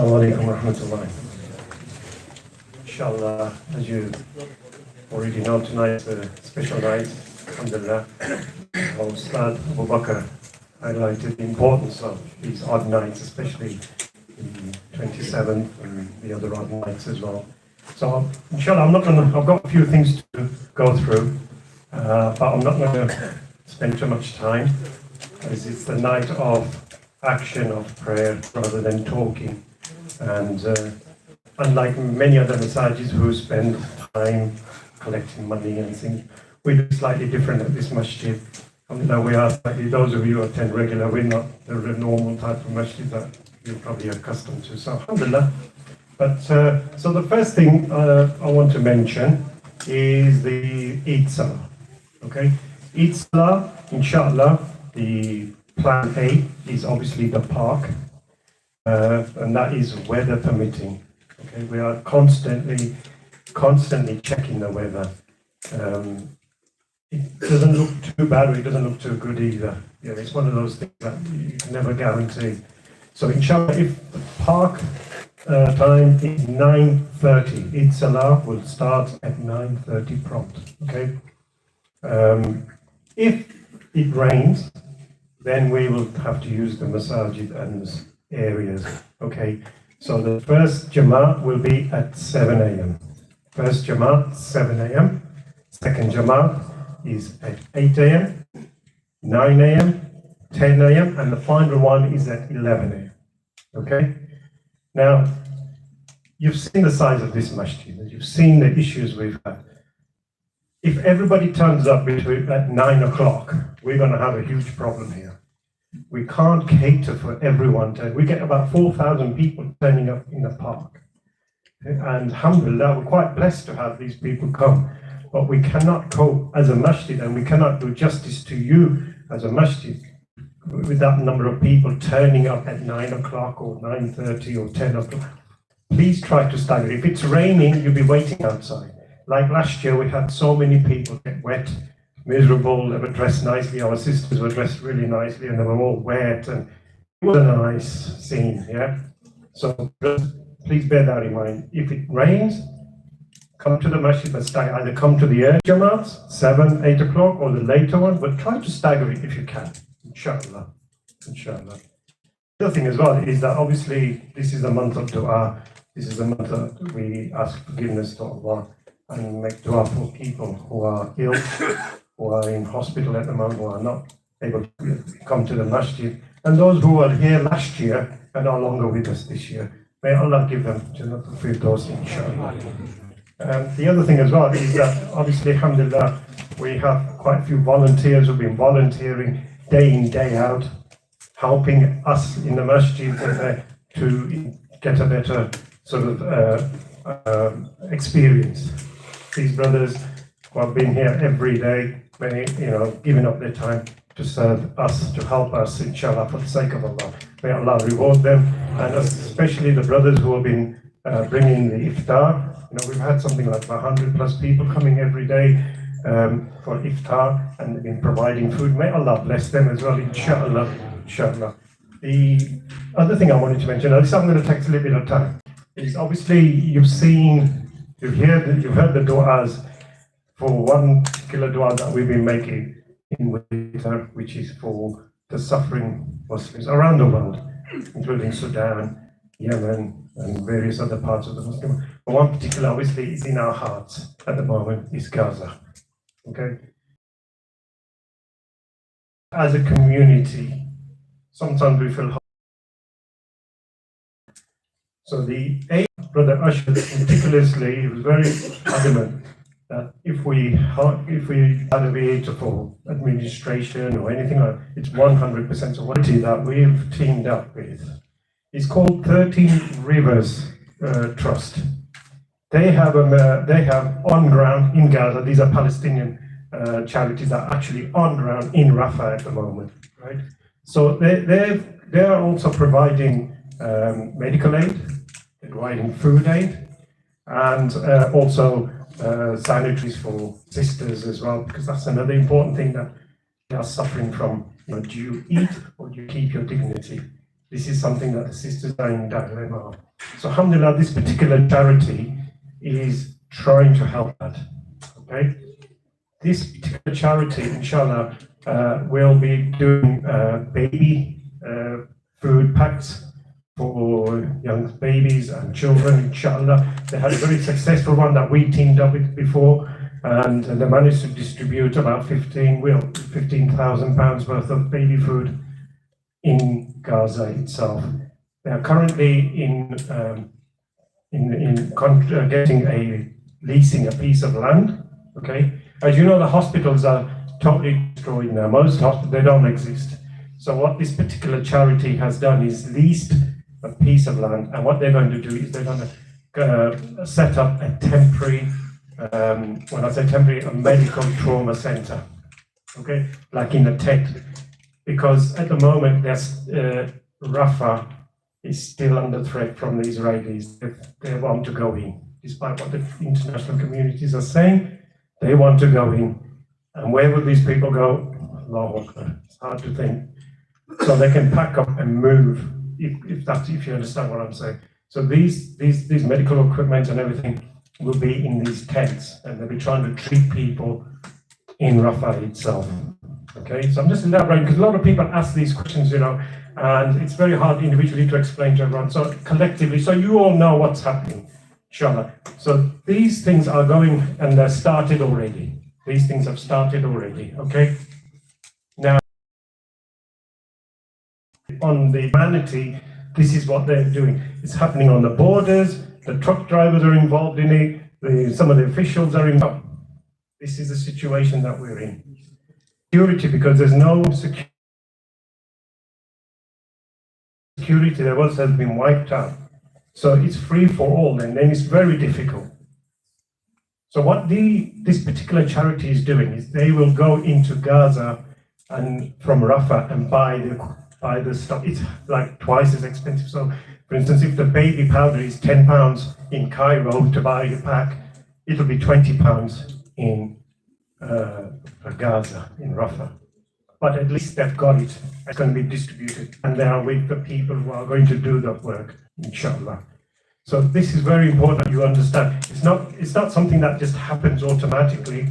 Assalamu alaikum wa rahmatullah. Inshallah, as you already know, tonight is a special night. Alhamdulillah. Our Ustad Abu Bakr highlighted the importance of these odd nights, especially the 27th and the other odd nights as well. So, inshallah, I've got a few things to go through, but I'm not going to spend too much time, as it's the night of action, of prayer, rather than talking. And unlike many other masajid who spend time collecting money and things, we do slightly different at this masjid. We are slightly, those of you who attend regular, we're not the normal type of masjid that you're probably accustomed to. So, alhamdulillah. But, so the first thing I want to mention is the Eid Salah. Okay? Eid Salah, inshallah, the plan A is obviously the park, and that is weather permitting. Okay? We are constantly checking the weather. It doesn't look too bad, or it doesn't look too good either. Yeah, it's one of those things that you can never guarantee. So inshallah, if the park time is 9:30, Eid Salah will start at 9:30 prompt. Okay. If it rains, then we will have to use the masajid and areas. Okay. So the first Jama'at will be at 7 a.m. First Jama'at, 7 a.m. Second Jama'at is at 8 a.m., 9 a.m., 10 a.m., and the final one is at 11 a.m. Okay? Now, you've seen the size of this masjid, you've seen the issues we've had. If everybody turns up at 9 o'clock, we're going to have a huge problem here. We can't cater for everyone. We get about 4,000 people turning up in the park. And alhamdulillah, we're quite blessed to have these people come. But we cannot cope as a masjid, and we cannot do justice to you as a masjid with that number of people turning up at 9 o'clock or 9:30 or 10 o'clock. Please try to stagger. If it's raining, you'll be waiting outside. Like last year, we had so many people get wet, miserable. They were dressed nicely. Our sisters were dressed really nicely, and they were all wet, and it wasn't a nice scene. Yeah. So please bear that in mind. If it rains, come to the masjid, but either come to the early Jama'ats, 7, 8 o'clock, or the later one, but try to stagger it if you can. Inshallah. Inshallah. The other thing as well is that obviously this is a month of dua. This is a month that we ask forgiveness to Allah and make dua for people who are ill, who are in hospital at the moment, who are not able to come to the masjid. And those who were here last year are no longer with us this year. May Allah give them Jannatul Firdaus, inshallah. The other thing as well is that obviously, alhamdulillah, we have quite a few volunteers who've been volunteering day in, day out, helping us in the masjid to get a better sort of experience. These brothers who have been here every day, giving up their time to serve us, to help us, inshallah, for the sake of Allah. May Allah reward them, and especially the brothers who have been bringing the iftar. We've had something like 100 plus people coming every day for iftar, and they've been providing food. May Allah bless them as well, inshallah. Inshallah. The other thing I wanted to mention, this I'm going to take a little bit of time, is obviously you've heard the du'as for one particular du'a that we've been making in winter, which is for the suffering Muslims around the world, including Sudan, Yemen, and various other parts of the Muslim world. But one particular, obviously, is in our hearts at the moment, is Gaza. Okay? As a community, sometimes we feel. So the Brother Usher, meticulously, he was very adamant that if we had a vehicle for administration or anything like that, it's 100% of what it is that we've teamed up with. It's called 13 Rivers Trust. They have on ground in Gaza. These are Palestinian charities that are actually on ground in Rafah at the moment, right? So they are also providing medical aid, they're providing food aid, and also sanitaries for sisters as well, because that's another important thing that they are suffering from. Do you eat or do you keep your dignity? this is something that the sisters are in dilemma of. So alhamdulillah, this particular charity is trying to help that, okay? This particular charity, inshallah, will be doing baby food packs for young babies and children, inshallah. They had a very successful one that we teamed up with before, and they managed to distribute about 15,000 pounds worth of baby food in Gaza itself. They are currently leasing a piece of land, okay? As you know, the hospitals are totally destroyed now. Most hospitals, they don't exist. So what this particular charity has done is leased a piece of land, and what they're going to do is they're going to set up a temporary, when I say temporary, a medical trauma center, okay, like in a tent, because at the moment there's Rafah is still under threat from the Israelis. They want to go in, despite what the international communities are saying. They want to go in, and where will these people go? Allahu Akbar. It's hard to think. So they can pack up and move, if you understand what I'm saying. So these medical equipment and everything will be in these tents, and they'll be trying to treat people in Rafah itself. Okay, so I'm just elaborating because a lot of people ask these questions, and it's very hard individually to explain to everyone. So collectively, so you all know what's happening, inshallah. So these things are going, and they're started already. These things have started already, okay? Now, on the humanity, this is what they're doing. It's happening on the borders, the truck drivers are involved in it, some of the officials are involved. This is the situation that we're in. Security, because there's no security, there has been wiped out. So it's free for all, and then it's very difficult. So what this particular charity is doing is they will go into Gaza and from Rafah and buy the stuff. It's like twice as expensive. So, for instance, if the baby powder is £10 in Cairo to buy a pack, it'll be £20 in Gaza, in Rafah. But at least they've got it. It's going to be distributed, and they are with the people who are going to do the work, inshallah. So this is very important you understand. It's not something that just happens automatically.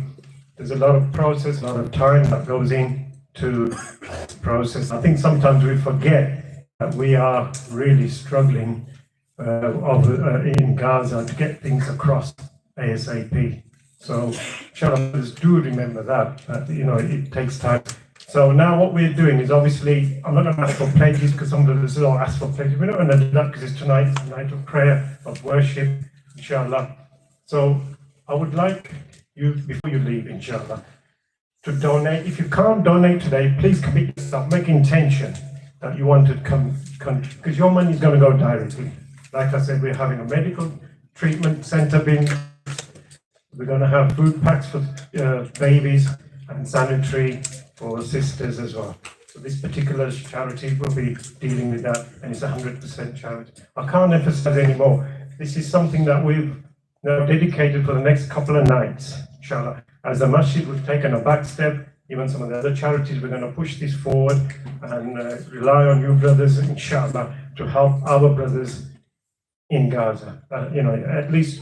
There's a lot of process, a lot of time that goes in to process. I think sometimes we forget that we are really struggling in Gaza to get things across ASAP. So inshallah, do remember that it takes time. So now what we're doing is, obviously, I'm not going to ask for pledges because some of us will ask for pledges. We're not going to do that because it's a night of prayer, of worship, inshallah. So I would like you, before you leave, inshallah, to donate. If you can't donate today, please commit yourself, make intention that you want to come, because your money is going to go directly. Like I said, we're having a medical treatment center bin. We're going to have food packs for babies and sanitary for sisters as well. So this particular charity will be dealing with that, and it's 100% charity. I can't emphasize anymore. This is something that we've now dedicated for the next couple of nights, inshallah. As the masjid, we've taken a back step. Even some of the other charities, we're going to push this forward and rely on you brothers, inshallah, to help our brothers in Gaza. At least